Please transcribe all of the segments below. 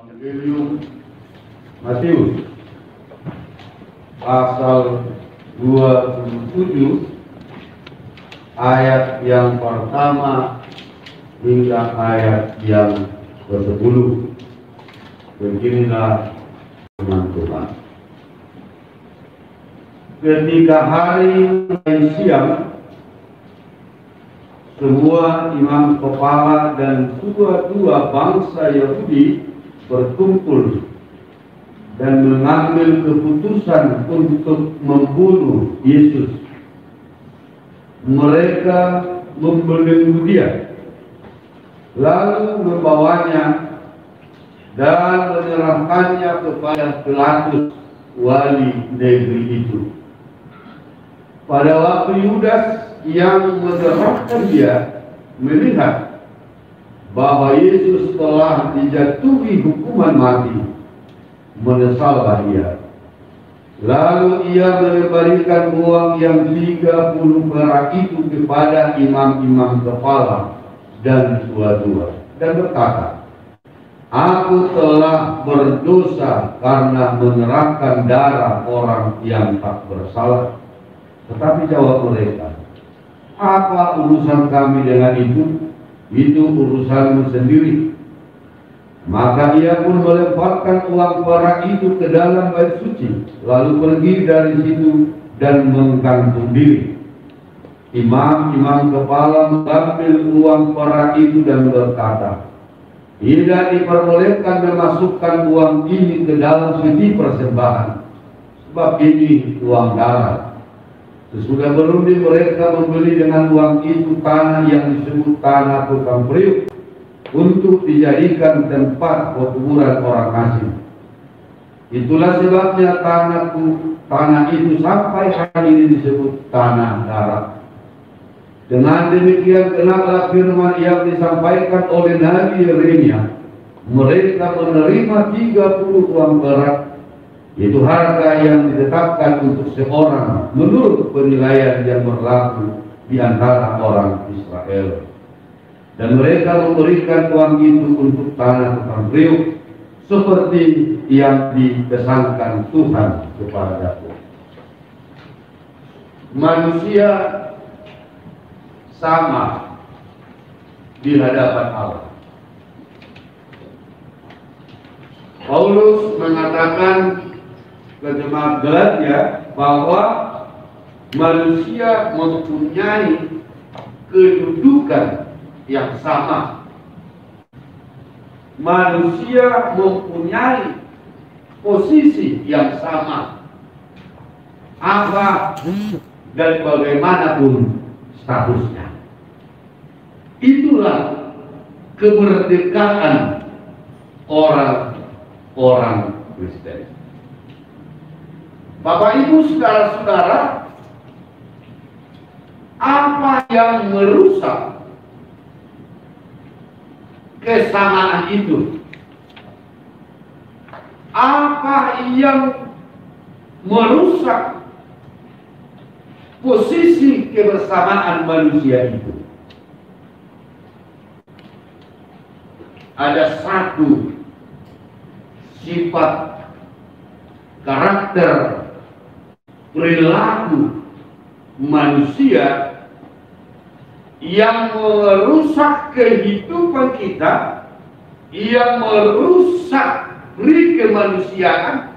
Evangelium Matius pasal 27 ayat yang pertama hingga ayat yang ke-10. Beginilah firman Tuhan. Ketika hari siang, semua imam kepala dan tua-tua bangsa Yahudi berkumpul dan mengambil keputusan untuk membunuh Yesus. Mereka membelenggu dia, lalu membawanya dan menyerahkannya kepada Pilatus, wali negeri itu. Pada waktu Yudas yang menyerahkan dia melihat bahwa Yesus telah dijatuhi hukuman mati, menyesallah ia. Lalu ia mengembalikan uang yang 30 perak itu kepada imam-imam kepala dan tua-tua dan berkata, "Aku telah berdosa karena menyerahkan darah orang yang tak bersalah." Tetapi jawab mereka, "Apa urusan kami dengan itu? Itu urusanmu sendiri." Maka ia pun melemparkan uang perak itu ke dalam bait suci, lalu pergi dari situ dan menggantung diri. Imam-imam kepala mengambil uang perak itu dan berkata, "Tidak diperbolehkan memasukkan uang ini ke dalam peti persembahan, sebab ini uang darah." Sesudah berunding, mereka membeli dengan uang itu tanah yang disebut tanah tukang periuk untuk dijadikan tempat kuburan orang asing. Itulah sebabnya tanah itu sampai hari ini disebut tanah darah. Dengan demikian genaplah firman yang disampaikan oleh Nabi Yeremia, mereka menerima 30 uang perak, yaitu harga yang ditetapkan untuk seorang menurut penilaian yang berlaku di antara orang Israel. Dan mereka memberikan uang itu untuk tanah tukang periuk, seperti yang dipesankan Tuhan kepadaku. Manusia sama di hadapan Allah. Paulus mengatakan ke jemaat Galatia bahwa manusia mempunyai kedudukan yang sama. Manusia mempunyai posisi yang sama, apa dan bagaimanapun statusnya. Itulah kemerdekaan orang-orang Kristen. Bapak Ibu saudara-saudara, apa yang merusak kesamaan itu? Apa yang merusak posisi kebersamaan manusia itu? Ada satu sifat karakter perilaku manusia yang merusak kehidupan kita, yang merusak kemanusiaan,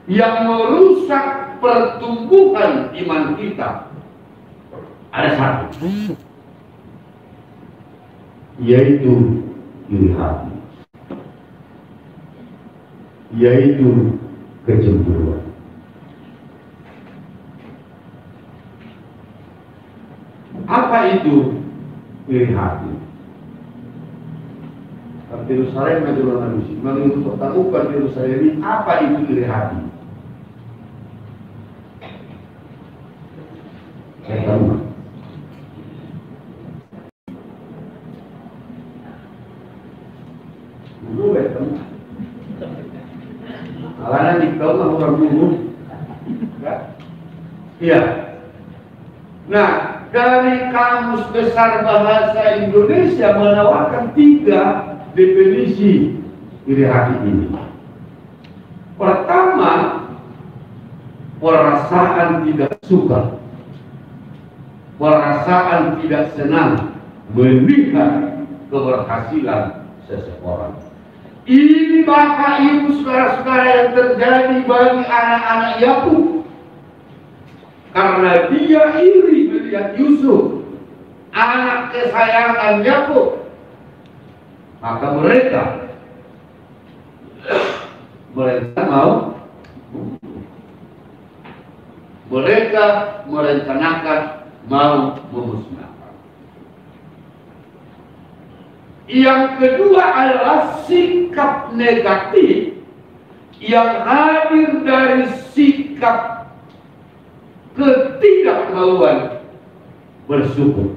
yang merusak pertumbuhan iman kita. Ada satu, yaitu iri hati, yaitu kecemburuan. Apa itu iri hati? Yerusalem adalah manusia. Menurut pertemuan Yerusalem ini, apa itu iri hati? Saya tahu. Dulu bertemu. Karena di kaum orang dulu, iya. Nah, dari Kamus Besar Bahasa Indonesia menawarkan 3 definisi iri hati ini. Pertama, perasaan tidak suka, perasaan tidak senang melihat keberhasilan seseorang. Ini Bapak Ibu saudara-saudara yang terjadi bagi anak-anak Yakub. Karena dia iri melihat Yusuf, anak kesayangan Yakub, maka mereka merencanakan mau memusnahkan. Yang kedua adalah sikap negatif yang hadir dari sikap ketidakmauan bersyukur.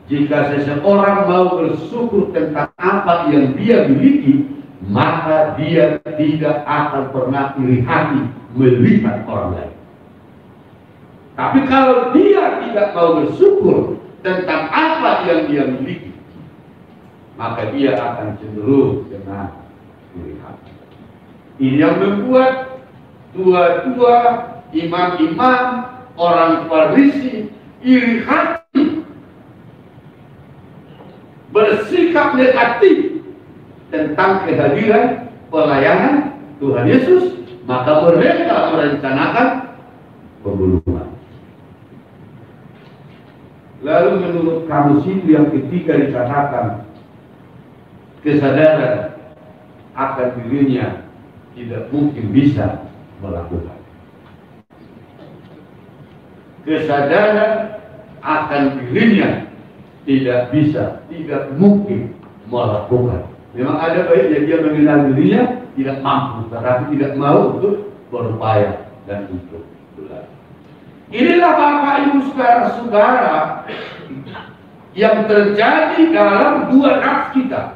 Jika seseorang mau bersyukur tentang apa yang dia miliki, maka dia tidak akan pernah iri hati melihat orang lain. Tapi kalau dia tidak mau bersyukur tentang apa yang dia miliki, maka dia akan cenderung dengan iri hati. Ini yang membuat dua-dua imam-imam, orang Farisi iri hati, bersikap negatif tentang kehadiran pelayanan Tuhan Yesus, maka mereka merencanakan pembunuhan. Lalu menurut kamus itu yang ketiga dikatakan kesadaran akan dirinya tidak mungkin bisa melakukan. Kesadaran akan dirinya tidak mungkin melakukan. Memang ada baiknya dia mengenal dirinya tidak mampu, tetapi tidak mau untuk berupaya dan untuk belajar. Inilah Bapak Ibu saudara-saudara yang terjadi dalam dua nats kita,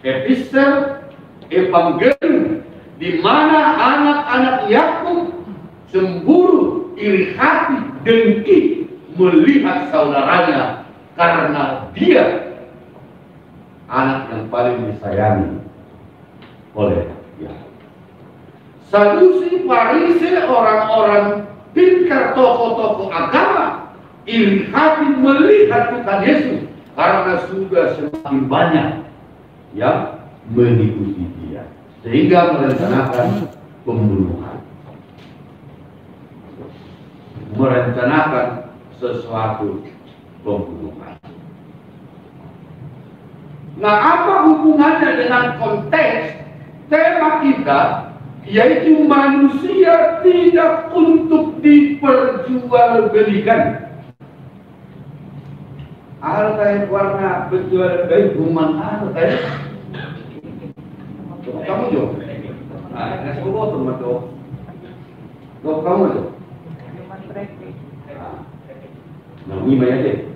epistel, evangelium, di mana anak-anak Yakub cemburu, iri hati, dengki melihat saudaranya karena dia anak yang paling disayangi oleh Yakub. Sadusi, Farisi, orang-orang pintar, tokoh-tokoh agama iri hati melihat Tuhan Yesus karena sudah semakin banyak yang mengikuti dia, sehingga merencanakan pembunuhan, merencanakan sesuatu pembunuhan. Nah, apa hubungannya dengan konteks tema kita, yaitu manusia tidak untuk diperjualbelikan? Altai warna berjual beli rumah altai. Kamu jo. Ah, nasi bubur tuh mato. Dok kamu jo. Nah, ini banyak deh.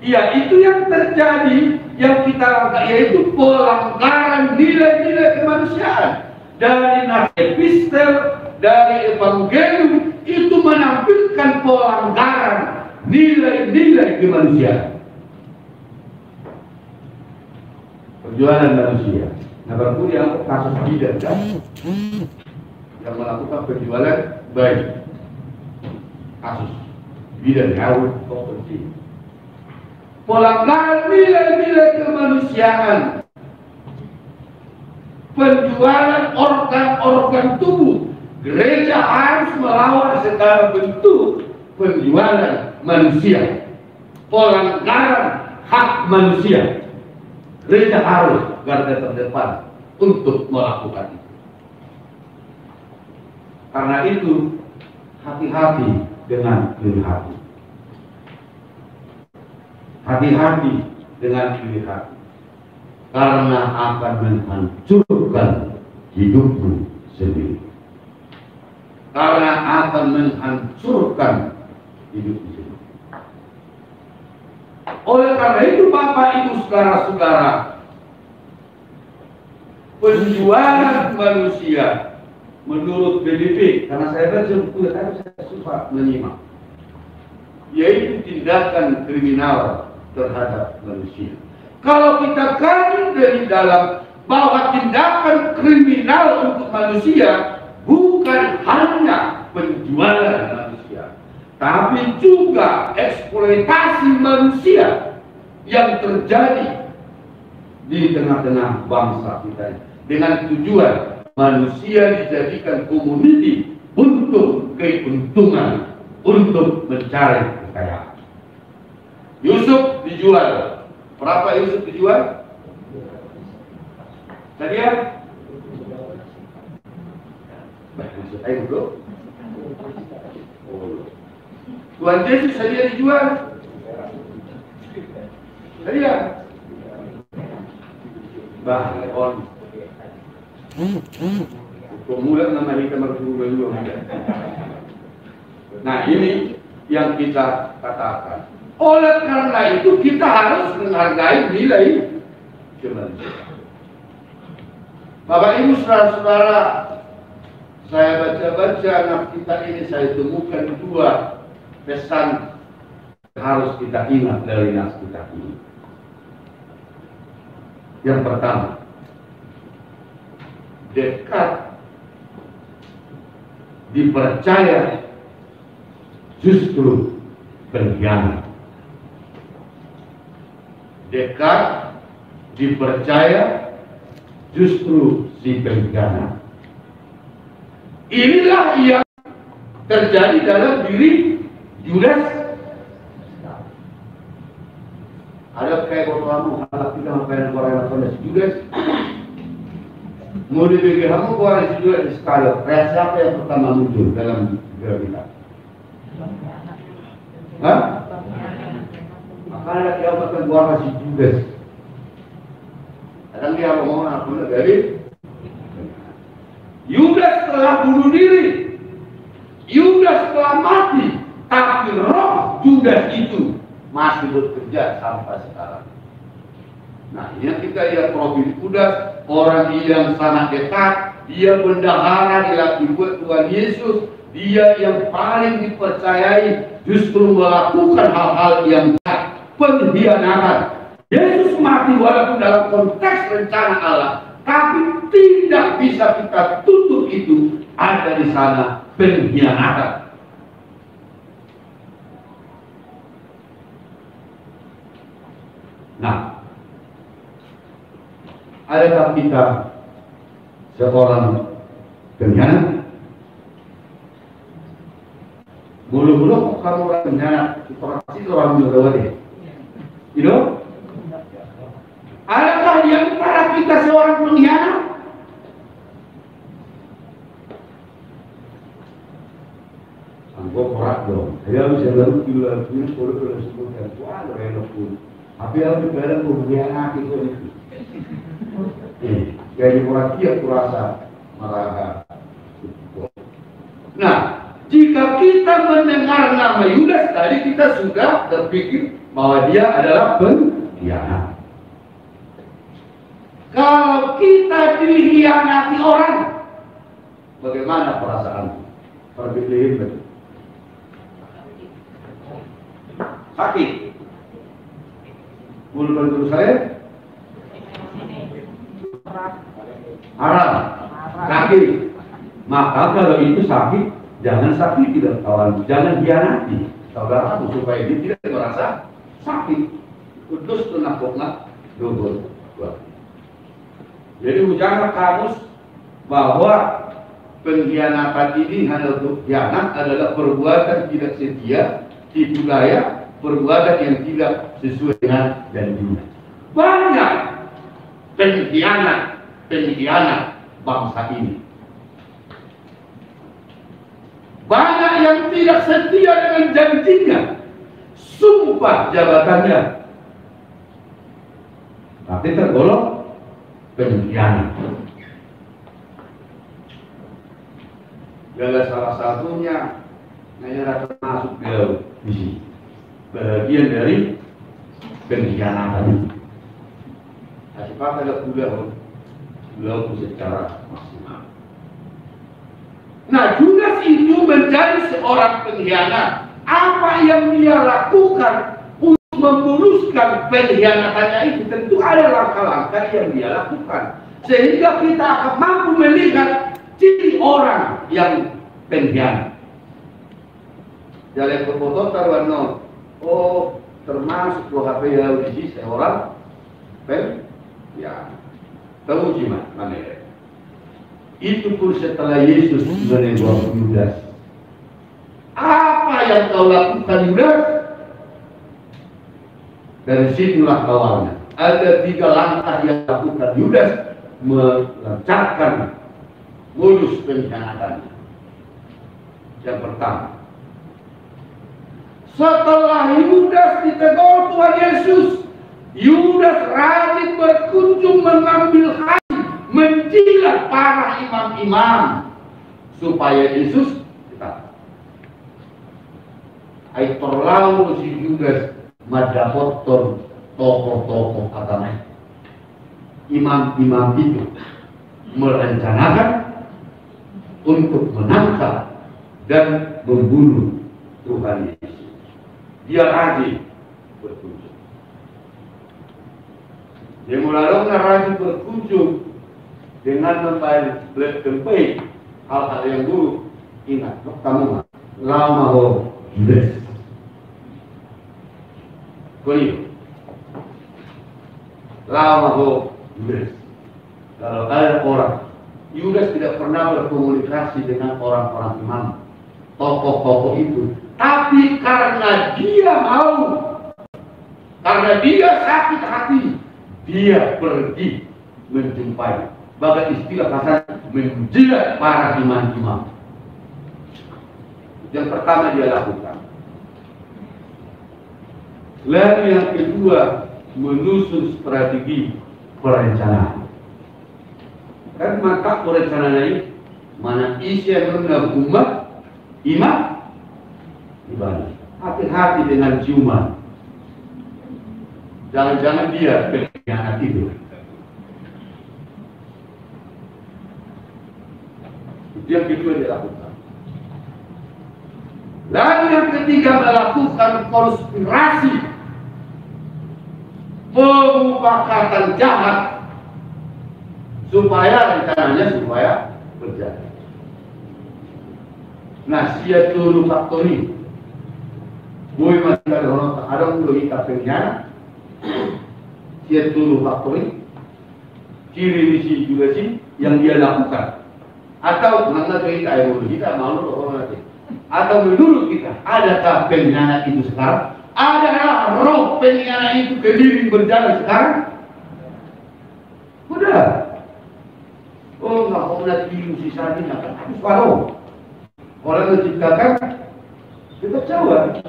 Iya, itu yang terjadi, yang kita lakukan, yaitu pelanggaran nilai-nilai kemanusiaan. Dari nats epistel, dari evangelium, itu menampilkan pelanggaran nilai-nilai kemanusiaan. Perjuangan manusia. Nah, baru yang kasus bidan kan, yang melakukan penjualan bayi, kasus bidan jauh kok penting. Pelanggaran nilai-nilai kemanusiaan, penjualan organ-organ tubuh. Gereja harus melawan segala bentuk penjualan manusia, pelanggaran hak manusia. Gereja harus garda terdepan untuk melakukan itu. Karena itu, hati-hati dengan iri hati. Hati-hati dengan iri hati, karena akan menghancurkan hidupmu sendiri. Karena akan menghancurkan hidupmu sendiri. Oleh karena itu, Bapak Ibu saudara-saudara, penjualan manusia menurut BDP, karena saya baca buku saya suka menyimak, yaitu tindakan kriminal terhadap manusia. Kalau kita kaji dari dalam bahwa tindakan kriminal untuk manusia bukan hanya penjualan manusia, tapi juga eksploitasi manusia yang terjadi di tengah-tengah bangsa kita dengan tujuan manusia dijadikan komoditi untuk keuntungan, untuk mencari kekayaan. Yusuf dijual. Berapa Yusuf dijual? Tadi ya? Maksud saya bro. Tuhan Yesus saja dijual. Tadi ya? Bahkan pemula nama kita berdua. Nah ini yang kita katakan. Oleh karena itu kita harus menghargai nilai kemanusiaan. Bapak Ibu saudara-saudara, saya baca-baca nas kita ini, saya temukan dua pesan yang harus kita ingat dari nas kita ini. Yang pertama, dekat dipercaya justru pengkhianat. Dekat dipercaya justru si pengkhianat. Inilah yang terjadi dalam diri Yudas. Ada kayak kamu anak kita ngapain orang pada Yudas. Mau dibagi kamu orang Yudas di skala. Siapa yang pertama muncul dalam diri kita? Hah? Makanya dia akan buat si Yudas. Kadang dia ngomong aku dari Yudas telah bunuh diri, Yudas telah mati, tapi roh Yudas itu masih bekerja sampai sekarang. Nah, ini kita lihat profil Yudas, orang yang sangat dekat, dia bendahara dilakukan Tuhan Yesus, dia yang paling dipercayai justru melakukan hal-hal yang baik, pengkhianatan. Yesus mati walaupun dalam konteks rencana Allah, tapi tidak bisa kita tutup itu ada di sana pengkhianatan. Nah, adakah kita seorang pengkhianat? Mulu-mulu kamu orang pengkhianat, pasti orang menjawab itu. Adakah di antara kita seorang pengkhianat? Angkut korak dong. Saya bisa lalu jual punya kalau sebutkan tuan orang pun. Tapi aku dalam pengkhianat itu. Jadi orang dia kurasa marah. Nah, jika kita mendengar nama Yudas tadi kita sudah terpikir bahwa dia adalah pengkhianat. Kalau kita dikhianati orang, bagaimana perasaan? Betul. Sakit. Bulu saya? Haram. Sakit. Maka kalau itu sakit, jangan sakit tidak kawan. Jangan hianati saudara supaya dia tidak merasa sakit. Kudus tunakokna double. Jadi ucapan kamus bahwa pengkhianatan ini hanya untuk khianat adalah perbuatan tidak setia, tipu daya, perbuatan yang tidak sesuai dengan janjinya. Banyak pengkhianat bangsa ini. Banyak yang tidak setia dengan janjinya, sumpah jabatannya, tapi tergolong pengkhianat. Gagal salah satunya hanya termasuk di sini. Bagian dari pengkhianatan. Asal ada pulau secara maksimal. Nah, Yudas itu menjadi seorang pengkhianat. Apa yang dia lakukan untuk memuluskan pengkhianatannya itu, tentu ada langkah-langkah yang dia lakukan sehingga kita akan mampu melihat ciri orang yang pengkhianat. Jalan foto taruhan non, oh termasuk HP Yahudi seorang pengkhianat. Tahu gimana? Mana ya? Itu pun setelah Yesus menembak Yudas. Apa yang kau lakukan Yudas? Dari situlah awalnya. Ada 3 langkah yang dilakukan Yudas melancarkan modus pengkhianatannya. Yang pertama, setelah Yudas ditegur Tuhan Yesus, Yudas rajin berkunjung mengambil hati, menjilat para imam-imam supaya Yesus ditangkap. Ai terlalu si Yudas madapoton tokoh-tokoh agama, imam-imam itu merencanakan untuk menangkap dan membunuh Tuhan Yesus. Dia rajin berkunjung. Dia mulai rajin berkunjung dengan memperbaiki hal-hal yang buruk. Ingat, kamu lama Yudas. Kau lama Yudas. Kalau ada orang, Yudas tidak pernah berkomunikasi dengan orang-orang imam, tokoh-tokoh itu. Tapi karena dia mau, karena dia sakit hati, dia pergi menjumpai. Bahkan istilah kasar menjilat para imam-imam. Yang pertama dia lakukan. Lalu yang kedua, menyusun strategi perencanaan. Kan maka perencanaan ini mana isi yang umat imam ibadah. Hati-hati dengan ciuman. Jangan-jangan dia pengkhianat itu. Itu yang kedua dia lakukan. Lalu yang ketiga melakukan konspirasi, pemufakatan jahat supaya rencananya supaya berjalan. Nah, sia tulu faktori. Boy masih ada orang udah kita pengkhianat. Sia tulu faktori. Ciri misi juga sih yang dia lakukan. Atau mana kita yang kita mau orang nanti. Atau menurut kita, adakah pengkhianat itu sekarang? Adakah roh pengkhianat itu berdiri berjalan sekarang? Udah. Oh, nggak mau nanti sisa ini akan habis baru. Orang menciptakan kita jawab.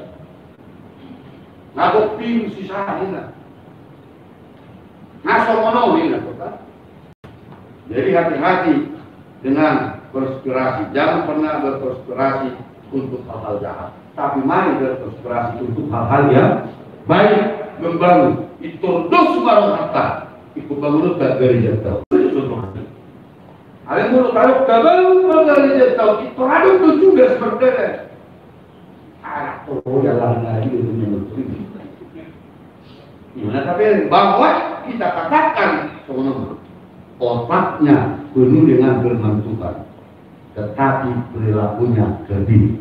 Nggak pilih sisa ini. Ngasih mono ini, kan? Jadi hati-hati dengan konspirasi. Jangan pernah berkonspirasi untuk hal-hal jahat. Tapi mari berkonspirasi untuk hal-hal yang baik, membangun. Itu dos marah harta. Ikut bangun gereja tahu. Ada mulut kalau bangun gereja tahu. Itu ada tuh juga seperti itu. Anak tuh jalan lagi itu menurut ini. Gimana tapi bahwa kita katakan teman-teman, otaknya penuh dengan firman Tuhan, tetapi perilakunya kediri.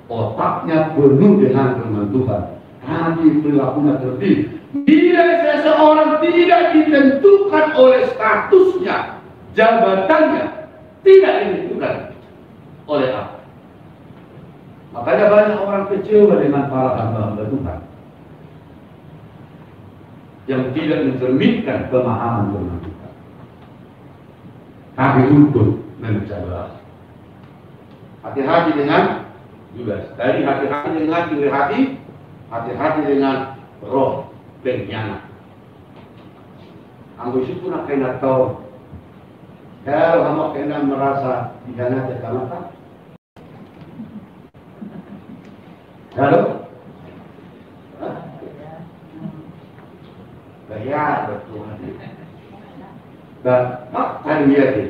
Otaknya penuh dengan firman Tuhan, tapi perilakunya kediri. Bila seseorang tidak ditentukan oleh statusnya, jabatannya tidak ditentukan oleh apa. Makanya banyak orang kecewa dengan para hamba Tuhan yang tidak mencerminkan pemahaman firman Tuhan. Tapi untuk menjaga, hati-hati dengan Yudas. Tadi hati-hati dengan ciri hati, hati-hati dengan roh pengkhianat. Anggo itu nak kena tahu. Kalau kamu kena merasa dikhianati kamu kan? Halo? Bayar betul. Dan tadi dia sih.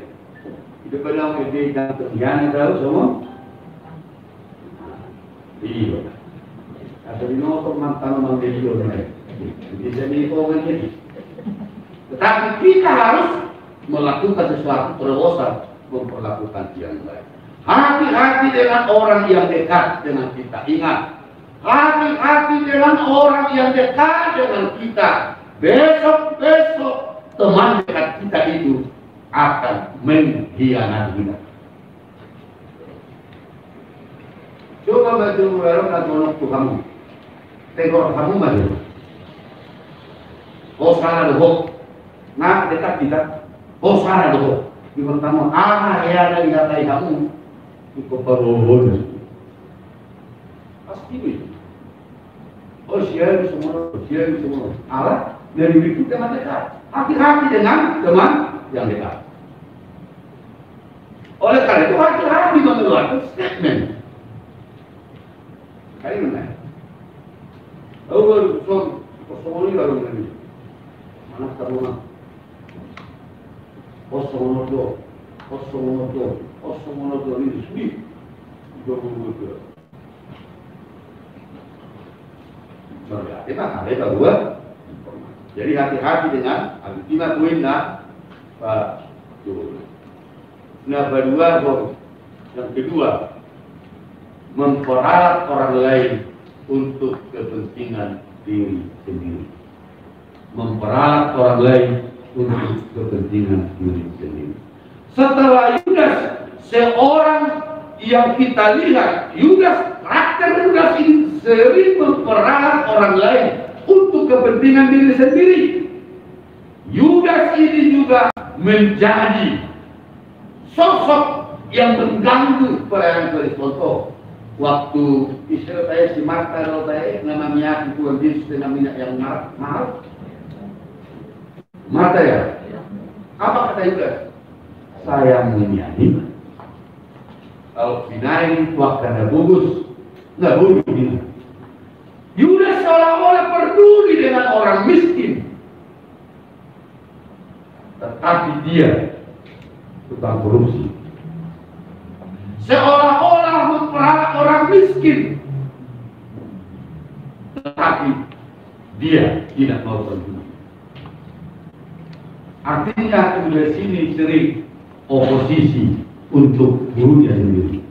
Itu bilang ini dan pengkhianat tahu semua. Iya. Atau di noto mantan menggelo bisa dihitung jadi. Tetapi kita harus melakukan sesuatu terobosan, memperlakukan yang baik. Hati-hati dengan orang yang dekat dengan kita. Ingat, hati-hati dengan orang yang dekat dengan kita. Besok-besok teman dekat kita itu akan mengkhianati kita. Coba baca mulai dan tolong kamu. Tegor kamu baju. Oh salah doh. Nah dekat kita. Oh salah doh. Di pertama ya ada ngatai kamu. Itu perlu. Pasti itu. Oh siapa semua. Allah dari itu teman dekat. Hati-hati dengan teman yang dekat. Oleh karena itu hati-hati mengeluarkan statement. Kayak mana? Oh, kosong ini baru ini. Mana terlalu? Kosong monodo ini sulit. Dua. Berarti kan ada kedua. Jadi hati-hati dengan ultima poinnya Pak Jul. Nah, yang kedua, memperalat orang lain untuk kepentingan diri sendiri. Memperalat orang lain untuk kepentingan diri sendiri. Setelah Yudas, seorang yang kita lihat, karakter Yudas ini sering memperalat orang lain untuk kepentingan diri sendiri. Yudas ini juga menjadi sosok yang mengganggu pelayanan Kristus. Waktu Israel saya si Marta kalau saya namanya Tuhan Yesus dengan minyak yang mahal. Marta ya. Apa kata Yudas? Saya menyanyi. Kalau binain waktu ada bungkus, nggak boleh begini. Yudas seolah-olah peduli dengan orang miskin, tetapi dia tukang korupsi. Seolah-olah memperalat orang miskin, tetapi dia tidak mau peduli. Artinya Yudas ini sering oposisi untuk gurunya sendiri.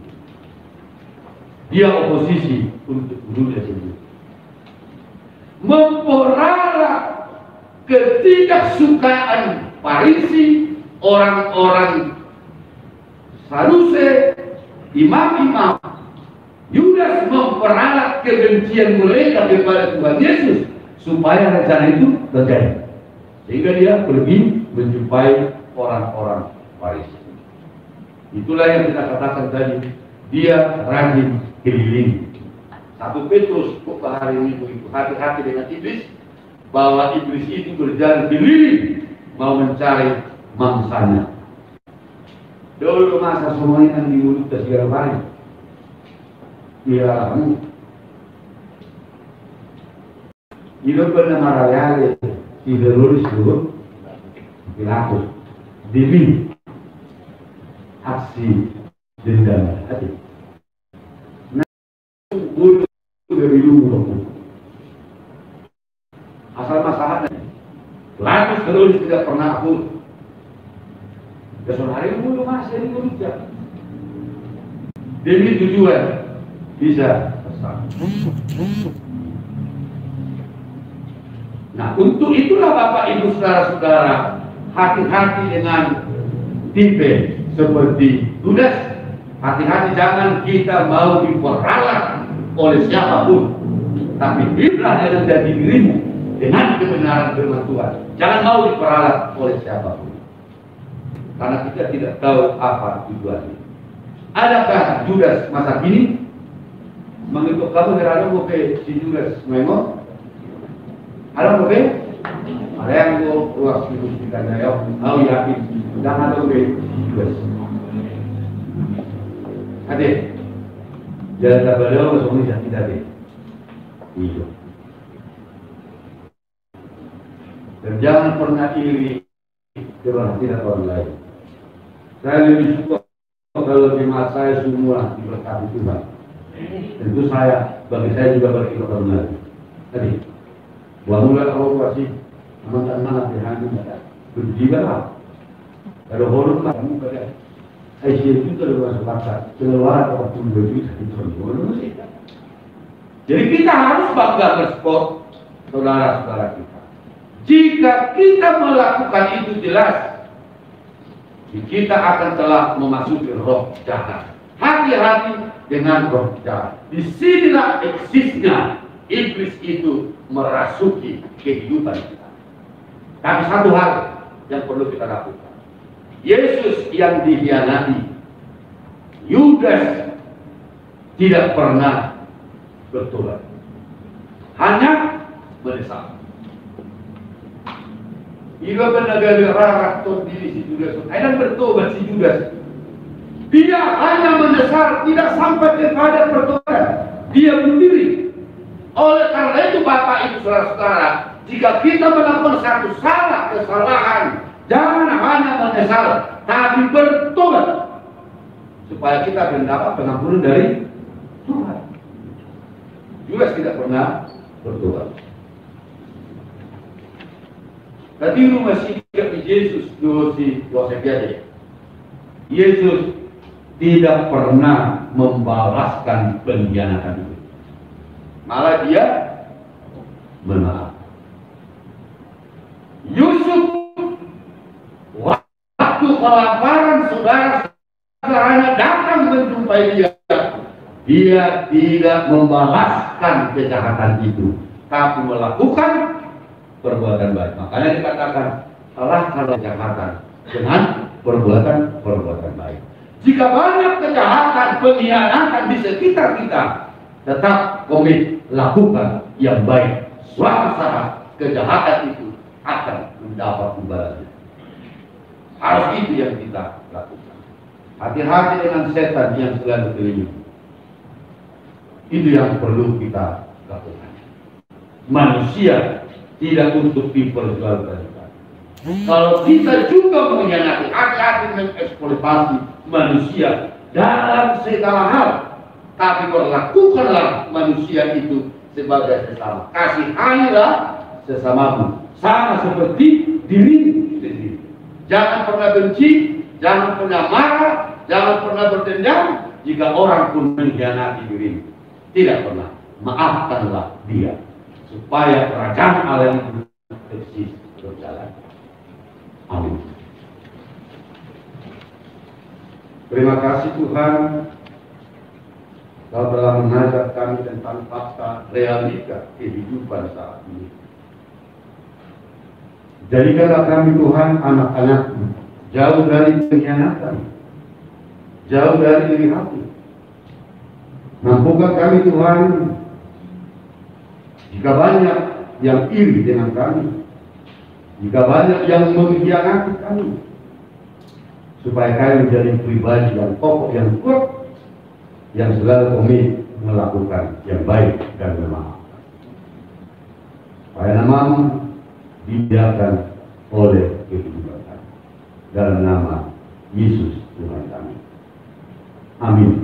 Dia oposisi untuk gurunya sendiri. Memperalat ketidaksukaan Farisi, orang-orang Saduse, imam-imam. Yudas memperalat kebencian mereka kepada Tuhan Yesus supaya rencana itu terjadi. Sehingga dia pergi menjumpai orang-orang Farisi. Itulah yang kita katakan tadi, dia rajin keliling. 1 Petrus kok hari ini begitu hati-hati dengan iblis, bahwa iblis itu berjalan keliling mau mencari mangsanya. Dulu masa semuanya kan di mulut segala banyak. Ya, hidup bernama Raya tidak lulus dulu, Pilatus demi aksi dendam hati. Nah, dulu dari dulu asal masalahnya Pilatus terus tidak pernah pun. Besok hari dulu masih di mulut demi tujuan bisa besar. Nah, untuk itulah Bapak Ibu saudara-saudara, hati-hati dengan tipe seperti Yudas. Hati-hati jangan kita mau diperalat oleh siapapun, tapi biarlah dalam jati dirimu dengan kebenaran firman Tuhan. Jangan mau diperalat oleh siapapun, karena kita tidak tahu apa tujuannya. Adakah Yudas masa kini mengikat kamu herano ke si Yudas memang? Ada apa? Ada yang mau ruas dibuka jaya, mau yakin jangan ada ke Yudas. Ada, jangan tak beliau bersuami sakit ada. Iya. Dan jangan pernah iri dengan tidak orang lain. Saya lebih suka kalau jemaat saya semua diberkati Tuhan. Tentu bagi saya juga berkata tadi, mulai Allah kasih teman-teman hati berjiwa lah. Kalau hormat lah, kamu pada Aisyah itu terluar sepakat, keluar waktu begitu itu. Jadi kita harus bangga bersport, saudara-saudara kita. Jika kita melakukan itu jelas, kita akan telah memasuki roh jahat. Hati-hati dengan roh jahat. Disinilah eksisnya iblis itu merasuki kehidupan kita. Tapi satu hal yang perlu kita lakukan. Yesus yang dikhianati, Yudas tidak pernah bertobat, hanya menyesal. Ia benar-benar rarat diri si Judas, dan bertobat si Judas. Dia hanya menyesal, tidak sampai kepada pertobatan. Dia bunuh diri. Oleh karena itu Bapak Ibu Saudara-saudara, jika kita melakukan satu kesalahan, jangan hanya menyesal, tapi bertobat supaya kita mendapat pengampunan dari Tuhan. Judas tidak pernah bertobat. Tadi masih di Yesus si Yosef jadi. Yesus tidak pernah membalaskan pengkhianatan itu. Malah dia memaafkan. Yusuf waktu kelaparan saudara-saudaranya datang menjumpai dia tidak membalaskan kejahatan itu, tapi melakukan perbuatan baik. Makanya dikatakan kalahkan kejahatan dengan perbuatan baik. Jika banyak kejahatan, pengkhianatan di sekitar kita, tetap komit lakukan yang baik. Suatu saat kejahatan itu akan mendapat imbalannya. Harus itu yang kita lakukan. Hati-hati dengan setan yang selalu keliling. Itu yang perlu kita lakukan. Manusia tidak untuk diperjualbelikan. Kalau kita juga mengkhianati, hati-hati mengeksploitasi manusia dalam segala hal, tapi perlakukanlah manusia itu sebagai sesama. Kasihanilah sesamamu sama seperti dirimu sendiri. Jangan pernah benci, jangan pernah marah, jangan pernah berdendam. Jika orang pun mengkhianati dirimu, tidak pernah, maafkanlah dia supaya kerajaan Allah itu eksis berjalan. Amin. Terima kasih Tuhan, Kau telah mengajar kami tentang fakta realita kehidupan saat ini. Jadikanlah kami Tuhan anak-anak-Mu, jauh dari pengkhianatan, jauh dari iri hati. Mampukan kami Tuhan, jika banyak yang iri dengan kami, jika banyak yang mengkhianati kami, supaya kami menjadi pribadi yang kokoh, yang kuat, yang selalu komit melakukan yang baik dan memaafkan. Supaya nama-Mu dimuliakan oleh kehidupan kami. Dalam nama Yesus Tuhan kami. Amin.